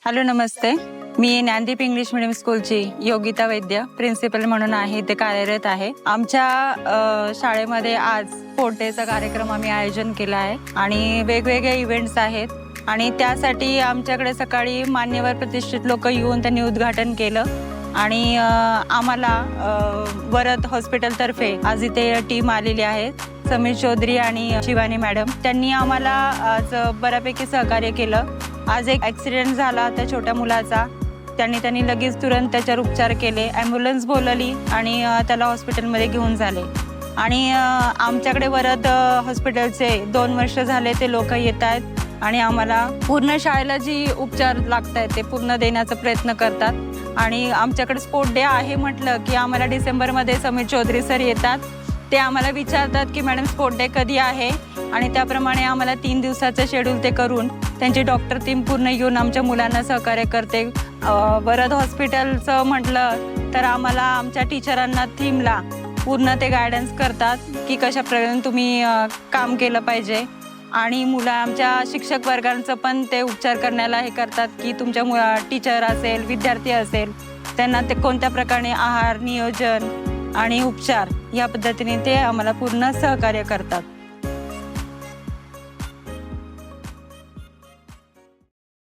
Hello नमस्ते. मी Gyandeep English medium स्कूलची Yogita वैद्य principal म्हणून आहे, ते कार्यरत आहे. आमच्या शाळेमध्ये आज स्पोर्ट डेचा कार्यक्रम आम्ही आयोजन केला आहे आणि वेगवेगळे इव्हेंट्स आहेत आणि त्यासाठी आमच्याकडे सकाळी मान्यवर प्रतिष्ठित लोक येऊन त्यांनी उद्घाटन केलं आणि आम्हाला वरद हॉस्पिटलतर्फे आज इथे टीम आलेली आहे. समीर चौधरी आणि शिवानी मॅडम त्यांनी आम्हाला आज बऱ्यापैकी सहकार्य केलं. आज एक ॲक्सिडेंट झाला त्या छोट्या मुलाचा. त्यांनी लगेच तुरंत त्याच्यावर उपचार केले, ॲम्ब्युलन्स बोलवली आणि त्याला हॉस्पिटलमध्ये घेऊन झाले. आणि आमच्याकडे वरद हॉस्पिटलचे 2 वर्ष झाले ते लोक येत आहेत आणि आम्हाला पूर्ण शाळेला जी उपचार लागत आहेत ते पूर्ण देण्याचा प्रयत्न करतात. आणि आमच्याकडे स्पोर्ट डे आहे म्हटलं की आम्हाला डिसेंबरमध्ये समीर चौधरी सर येतात. ते आम्हाला विचारतात की मॅडम स्पोर्ट डे कधी आहे आणि त्याप्रमाणे आम्हाला 3 दिवसाचं शेड्यूल ते करून त्यांची डॉक्टर टीम पूर्ण येऊन आमच्या मुलांना सहकार्य करते. वरद हॉस्पिटलचं म्हटलं तर आम्हाला आमच्या टीचरांना थीमला पूर्ण ते गायडन्स करतात की कशाप्रकारे तुम्ही काम केलं पाहिजे. आणि आमच्या शिक्षक वर्गांचं पण ते उपचार करण्याला हे करतात की तुमच्या टीचर असेल, विद्यार्थी असेल, त्यांना ते कोणत्या प्रकारे आहार नियोजन आणि उपचार या पद्धतीने ते आम्हाला पूर्ण सहकार्य करतात.